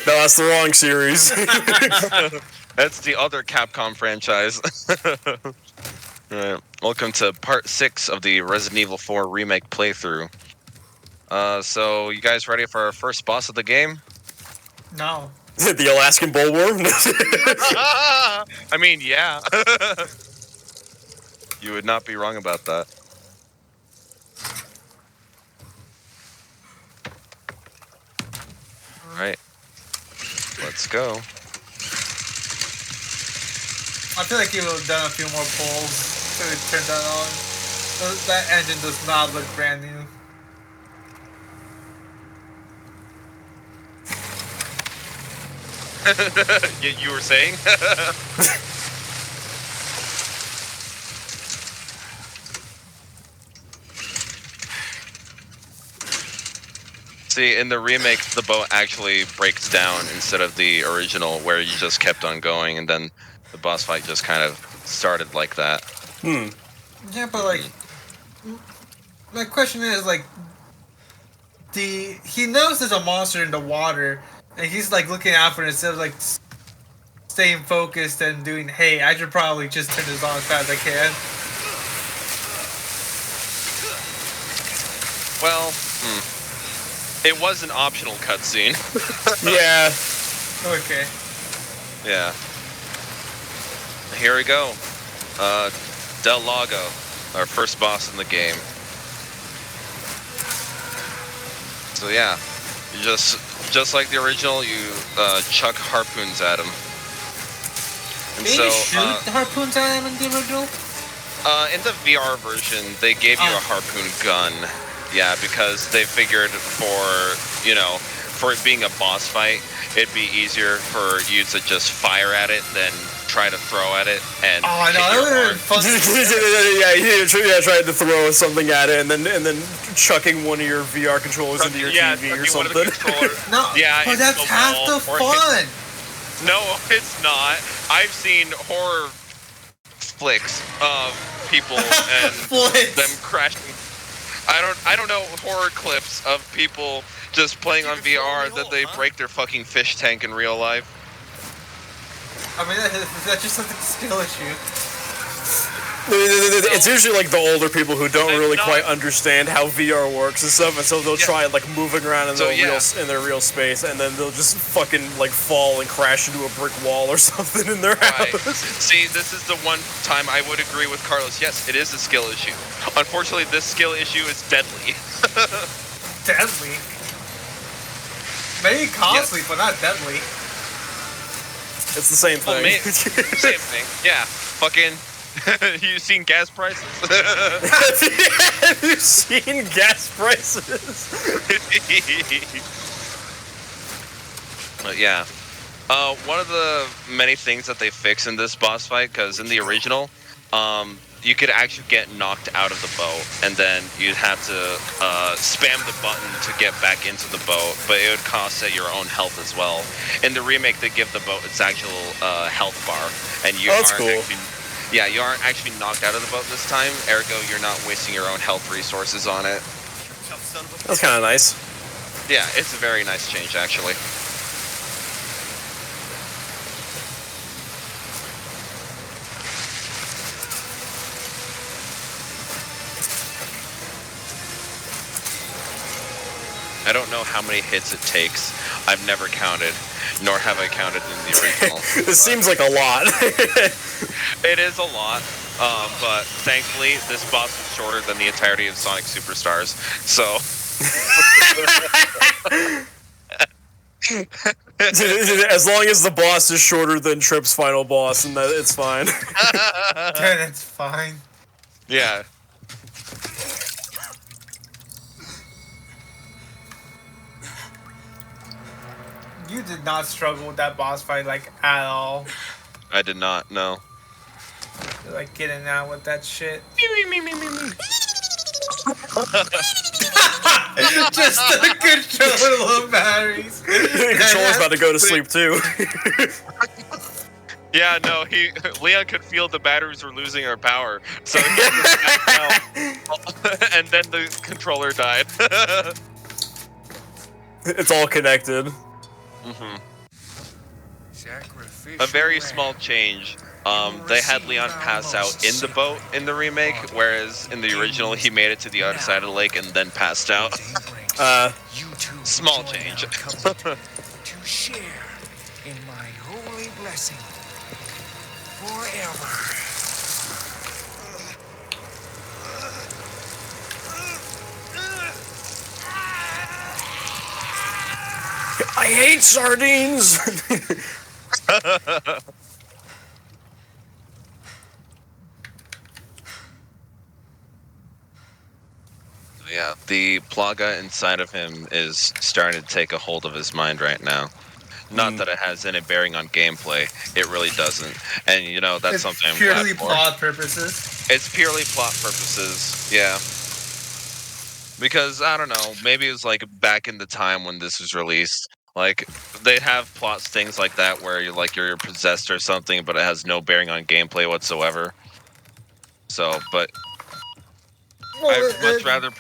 that's the wrong series. That's the other Capcom franchise. Alright, welcome to part 6 of the Resident Evil 4 Remake playthrough. So you guys ready for our first boss of the game? No. The Alaskan bullworm? I mean, yeah. You would not be wrong about that. Alright. Let's go. I feel like you would have done a few more pulls to turn that on. That engine does not look brand new. You were saying? See, in the remake, the boat actually breaks down instead of the original, where you just kept on going, and then the boss fight just kind of started like that. Yeah, but like, my question is like, he knows there's a monster in the water, and he's like looking out for it instead of like staying focused and doing, hey, I should probably just turn this on as fast as I can. Well, it was an optional cutscene. Yeah. Okay. Yeah. Here we go. Del Lago, our first boss in the game. So yeah, you just like the original, you chuck harpoons at him. And Did so, you shoot harpoons at him in the original? in the VR version, they gave you a harpoon gun. Yeah, because they figured for it being a boss fight, it'd be easier for you to just fire at it than try to throw at it and I know, that would have been fun. Yeah, trying to throw something at it and then chucking one of your VR controllers into your TV or something. No, yeah, but that's half the fun. No, it's not. I've seen horror flicks of people and them crashing. I don't know horror clips of people just playing on VR that they break their fucking fish tank in real life. I mean, that's just a skill issue. It's usually like the older people who don't really quite understand how VR works and stuff, and so they'll try like moving around in their real space, and then they'll just fucking like fall and crash into a brick wall or something in their house. See, this is the one time I would agree with Carlos. Yes, it is a skill issue. Unfortunately, this skill issue is deadly. Deadly? Maybe costly, but not deadly. It's the same thing. Same thing. Yeah. Fucking. You seen gas prices? Have you seen gas prices? But yeah. One of the many things that they fix in this boss fight, because in the original, you could actually get knocked out of the boat, and then you'd have to spam the button to get back into the boat, but it would cost at your own health as well. In the remake, they give the boat its actual health bar, and you you aren't actually knocked out of the boat this time, ergo you're not wasting your own health resources on it. That's kind of nice. Yeah, it's a very nice change, actually. I don't know how many hits it takes. I've never counted, nor have I counted in the original. This seems like a lot. It is a lot, but thankfully this boss is shorter than the entirety of Sonic Superstars, so... As long as the boss is shorter than Trip's final boss, and that it's fine. Then it's fine. Yeah. You did not struggle with that boss fight, like, at all. I did not, no. You're, like, getting out with that shit. Just the controller low batteries. The controller's about to go to sleep, too. Yeah, no, Leon could feel the batteries were losing their power, so he out, and then the controller died. It's all connected. Mm-hmm. A very small change. They had Leon pass out in the boat in the remake, whereas in the original he made it to the other side of the lake and then passed out. Small change. To share in my holy blessing forever. I hate sardines. Yeah, the plaga inside of him is starting to take a hold of his mind right now. Not that it has any bearing on gameplay. It really doesn't. And, you know, that's something I'm glad purely for. plot purposes. It's purely plot purposes, yeah. Because, I don't know, maybe it was like back in the time when this was released. Like, they have plots, things like that, where you're possessed or something, but it has no bearing on gameplay whatsoever. So, but Well, I'd much rather...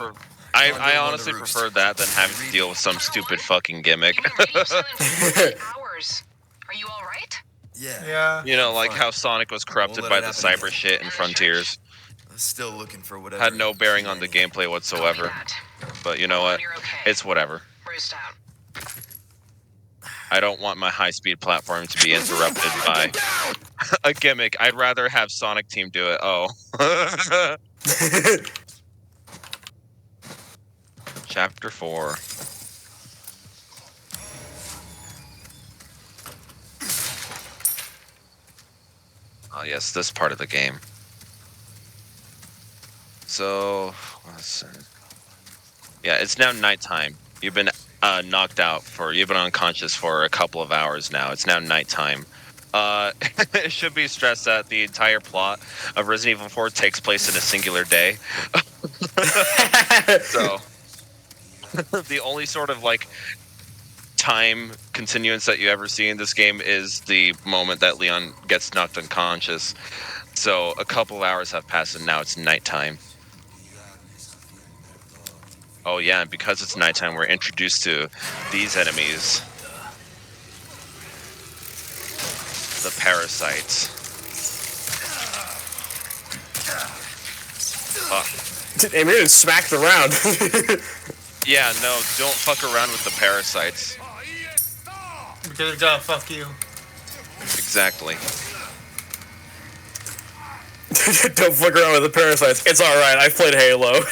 I honestly prefer that than having to deal with some stupid fucking gimmick. hours. Are you all right? Yeah. You know, like how Sonic was corrupted by the cyber shit in Frontiers. Still looking for whatever. Had no bearing on the gameplay whatsoever. But you know what? It's whatever. Roost out. I don't want my high-speed platform to be interrupted by a gimmick. I'd rather have Sonic Team do it. Oh. Chapter 4. Oh yes, this part of the game. So, yeah, it's now nighttime. You've been you've been unconscious for a couple of hours now. It's now nighttime. It should be stressed that the entire plot of Resident Evil 4 takes place in a singular day. So, the only sort of like time continuance that you ever see in this game is the moment that Leon gets knocked unconscious. So a couple hours have passed and now it's nighttime. Oh yeah, and because it's nighttime, we're introduced to these enemies. The parasites. I mean, it smacked around. Yeah, no, don't fuck around with the parasites. Good job, fuck you. Exactly. Don't fuck around with the parasites. It's alright, I've played Halo.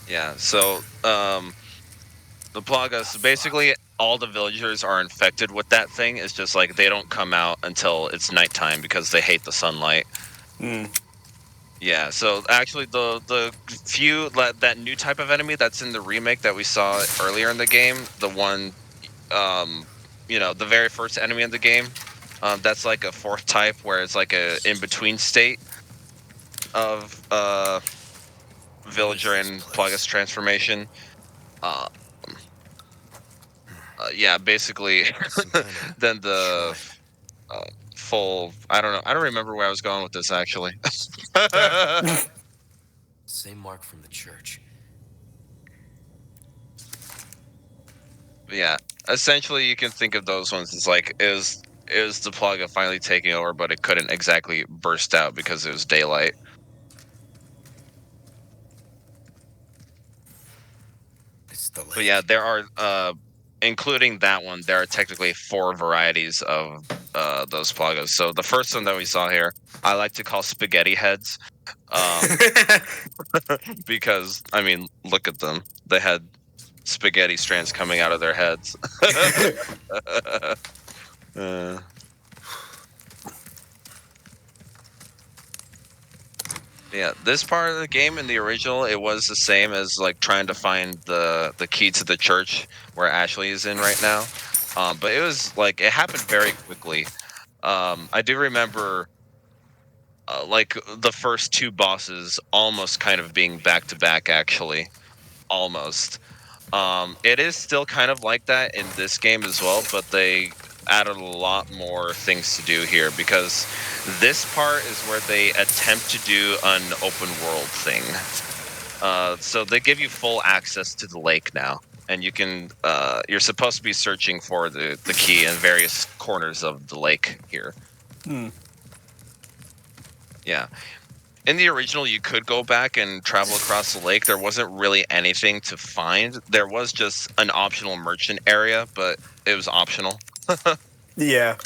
Yeah, so, the Plagas, basically all the villagers are infected with that thing. It's just like they don't come out until it's nighttime because they hate the sunlight. Yeah, so actually the few, that new type of enemy that's in the remake that we saw earlier in the game, the one, you know, the very first enemy in the game, that's like a fourth type where it's like a in-between state of villager and Plagas transformation. Yeah, basically, then the full. I don't know. I don't remember where I was going with this actually. Same mark from the church. Yeah, essentially, you can think of those ones as like it was the Plaga finally taking over, but it couldn't exactly burst out because it was daylight. It's the lake. But yeah, there are, including that one, there are technically 4 varieties of those Plagas. So the first one that we saw here, I like to call spaghetti heads, because I mean, look at them. They had spaghetti strands coming out of their heads. Yeah, this part of the game in the original, it was the same as like trying to find the key to the church where Ashley is in right now. But it was like it happened very quickly. I do remember like the first 2 bosses almost kind of being back to back actually. Almost. It is still kind of like that in this game as well, but they added a lot more things to do here, because this part is where they attempt to do an open world thing. So they give you full access to the lake now, and you can you're supposed to be searching for the key in various corners of the lake here. Yeah. In the original, you could go back and travel across the lake. There wasn't really anything to find. There was just an optional merchant area, but it was optional. Yeah.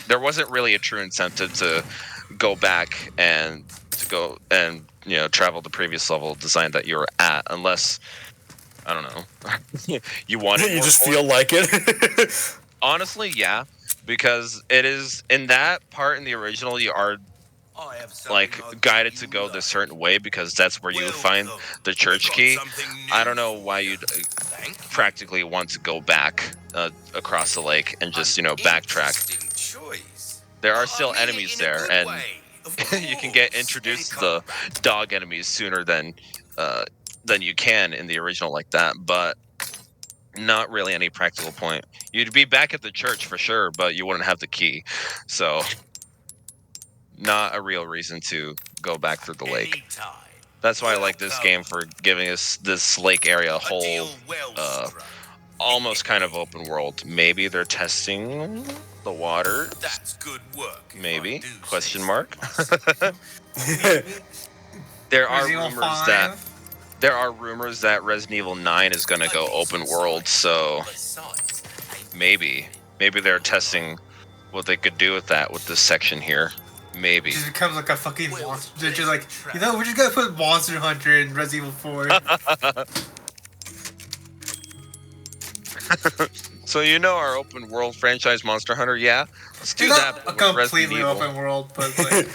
There wasn't really a true incentive to go back and travel the previous level design that you were at, unless, I don't know, you want it. You just feel like it. Honestly, yeah, because it is in that part in the original you are like guided to go this certain way, because that's where you find the church key. I don't know why you'd practically want to go back across the lake and just backtrack. There are still enemies there, and you can get introduced to the dog enemies sooner than you can in the original like that, but not really any practical point. You'd be back at the church for sure, but you wouldn't have the key, so not a real reason to go back through the lake. That's why I like this game, for giving us this lake area a whole almost kind of open world. Maybe they're testing the water. That's good work. Maybe? Question mark. There are rumors that Resident Evil 9 is going to go open world, so maybe they're testing what they could do with that, with this section here. Maybe. It just becomes like a fucking monster. They're just like, we're just gonna put Monster Hunter in Resident Evil 4. So our open world franchise Monster Hunter, yeah? Let's do that. Not a completely open world, but like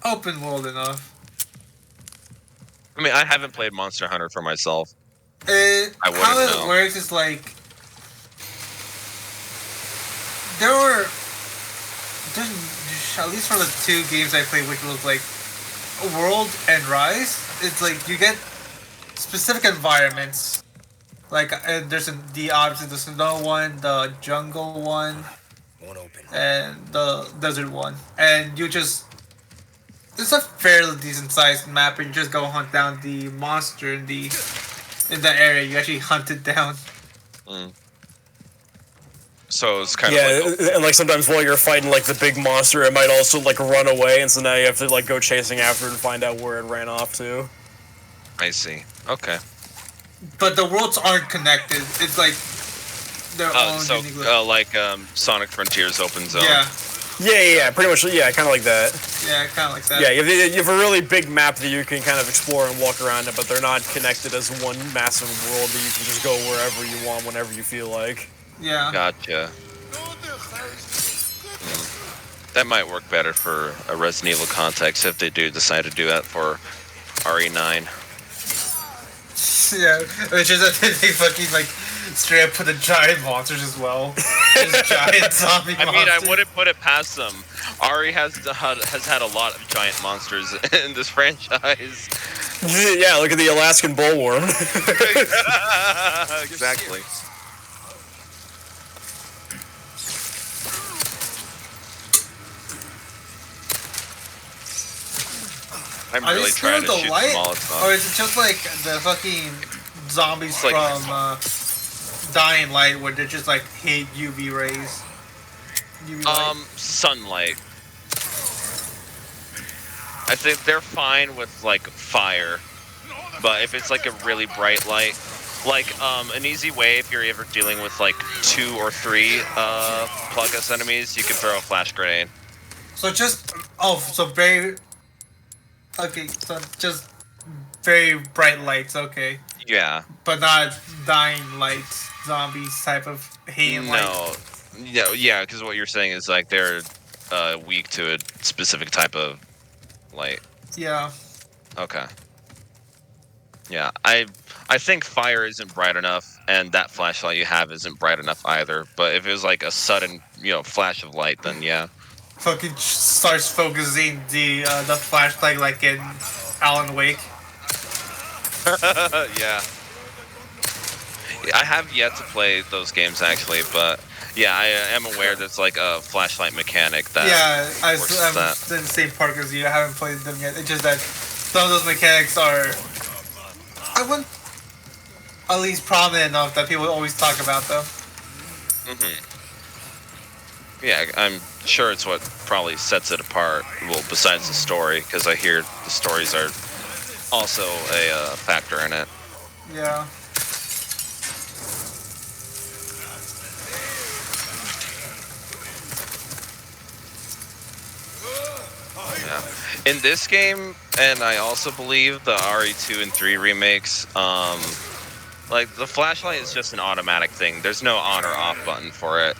open world enough. I mean, I haven't played Monster Hunter for myself. How it works is like there's at least for the two games I played, which was like World and Rise, it's like you get specific environments. Like there's obviously the snow one, the jungle one, and the desert one, and it's a fairly decent sized map, and you just go hunt down the monster in that area. You actually hunt it down. So it's kind of and like sometimes while you're fighting like the big monster, it might also like run away, and so now you have to like go chasing after it and find out where it ran off to. I see. Okay. But the worlds aren't connected. It's like their own. So like Sonic Frontiers open zone. Yeah, pretty much. Yeah, kind of like that. Yeah, kind of like that. Yeah, you have a really big map that you can kind of explore and walk around it, but they're not connected as one massive world that you can just go wherever you want, whenever you feel like. Yeah. Gotcha. That might work better for a Resident Evil context if they do decide to do that for RE9. Yeah, which is that they fucking like straight up put the giant monsters as well. Just giant zombie monsters. I mean, I wouldn't put it past them. RE has had a lot of giant monsters in this franchise. Yeah, look at the Alaskan bullworm. Exactly. I'm really trying to shoot the Molotov. Or is it just like the fucking zombies from Dying Light, where they're just like hate UV rays? Sunlight. I think they're fine with like fire, but if it's like a really bright light, like an easy way if you're ever dealing with like 2 or 3 plug-us enemies, you can throw a flash grenade. So just very. Okay, so just very bright lights, okay. Yeah. But not dying lights, zombies type of hating light. No, yeah, because what you're saying is like they're weak to a specific type of light. Yeah. Okay. Yeah, I think fire isn't bright enough, and that flashlight you have isn't bright enough either. But if it was like a sudden, flash of light, then yeah. Fucking starts focusing the flashlight like in Alan Wake. Yeah. I have yet to play those games actually, but Yeah, I am aware there's like a flashlight mechanic that. Yeah, I'm works with that. in the same part as you. I haven't played them yet. It's just that some of those mechanics are, I wouldn't, at least prominent enough that people always talk about them. Yeah, I'm sure it's what probably sets it apart. Well, besides the story, because I hear the stories are also a factor in it. Yeah. Yeah. In this game, and I also believe the RE2 and 3 remakes, like the flashlight is just an automatic thing. There's no on or off button for it.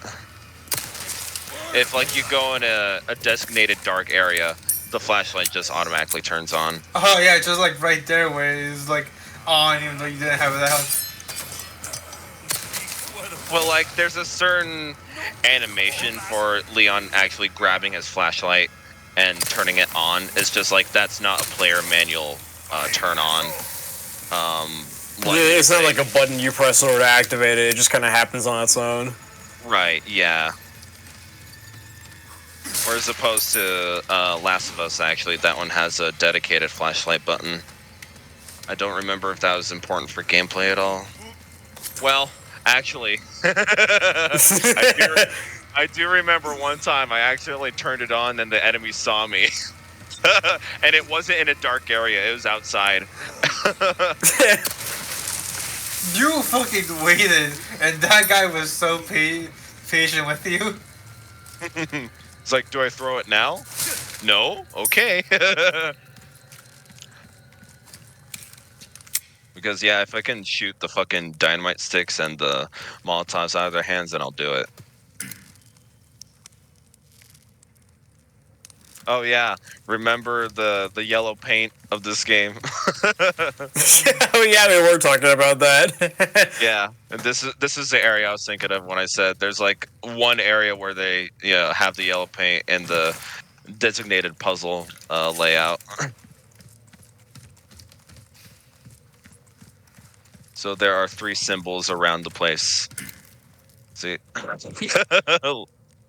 If like you go in a designated dark area, the flashlight just automatically turns on. Oh yeah, just like right there where it's like on, even though you didn't have it out. Well, like there's a certain animation for Leon actually grabbing his flashlight and turning it on. It's just like that's not a player manual turn on. It's not like a button you press in order to activate it. It just kind of happens on its own. Right. Yeah. Or as opposed to Last of Us, actually, that one has a dedicated flashlight button. I don't remember if that was important for gameplay at all. Well, actually, I do remember one time I accidentally turned it on and the enemy saw me. And it wasn't in a dark area, it was outside. You fucking waited, and that guy was so patient with you. It's like, do I throw it now? No? Okay. Because, yeah, if I can shoot the fucking dynamite sticks and the Molotovs out of their hands, then I'll do it. Oh, yeah. Remember the yellow paint of this game? Oh, yeah, we were talking about that. Yeah, and this is the area I was thinking of when I said there's like one area where they have the yellow paint and the designated puzzle layout. So there are 3 symbols around the place. See,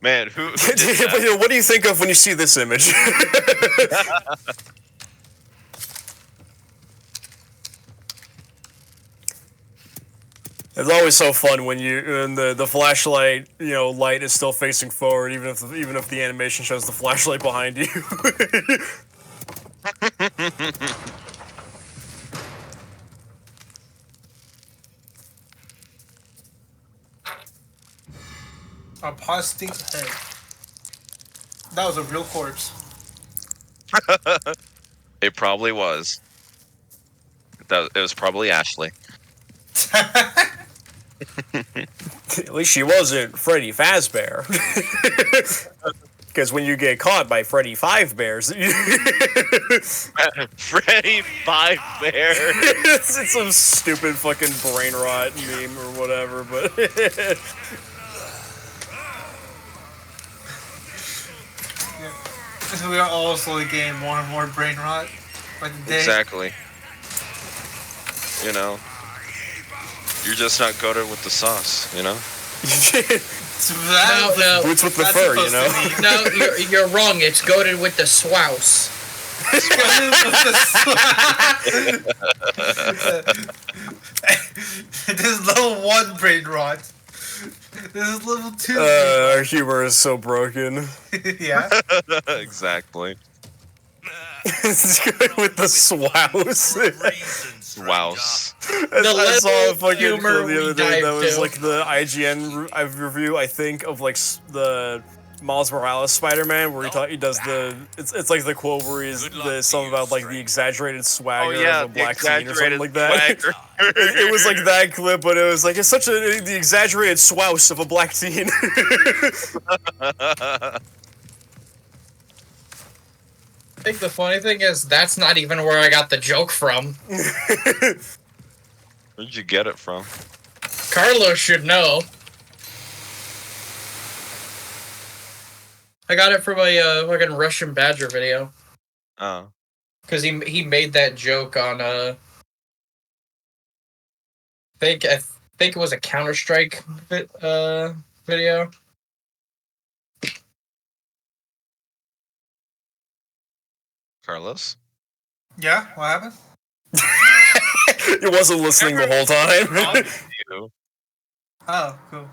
man, who did that? What do you think of when you see this image? It's always so fun when the flashlight light is still facing forward, even if the animation shows the flashlight behind you. Apostate head. That was a real corpse. It probably was. It was probably Ashley. At least she wasn't Freddy Fazbear. Because when you get caught by Freddy Five Bears, Freddy Five Bear. it's some stupid fucking brain rot meme or whatever, but. We are all slowly getting more and more brain rot by the day. Exactly. You're just not goated with the sauce, No. Boots with the fur, No, you're wrong. It's goated with the swouse. This is level 1 brain rot. This is level 2. Our humor is so broken. Yeah. Exactly. It's good with the swouse. Wouse. I saw a fucking humor clip the other day that was to. like the IGN review, I think, of like the Miles Morales Spider-Man, where he does the it's like the quote where he's the something about like the exaggerated swagger of a black teen or something like that. It was like that clip, but it was like it's the exaggerated swouse of a black teen. I think the funny thing is that's not even where I got the joke from. Where'd you get it from? Carlos should know. I got it from a fucking Russian Badger video. Oh. Because he made that joke on I think it was a Counter-Strike video. Carlos? Yeah, what happened? He wasn't listening the whole time. You. Oh, cool.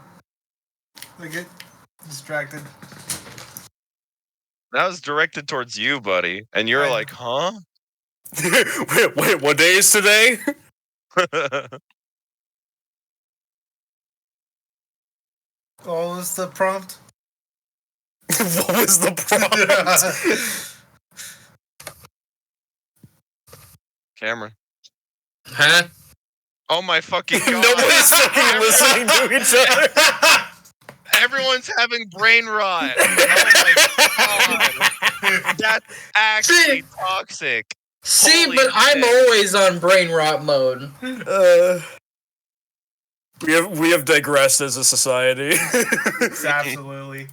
We get distracted. That was directed towards you, buddy. And you're like, huh? wait, what day is today? What was the prompt? What was the prompt? Cameron. Huh? Oh my fucking god. Nobody's fucking listening to each other. Everyone's having brain rot. Oh my god. That's actually toxic. See, Holy but I'm shit. always on brain rot mode. We have digressed as a society. Absolutely.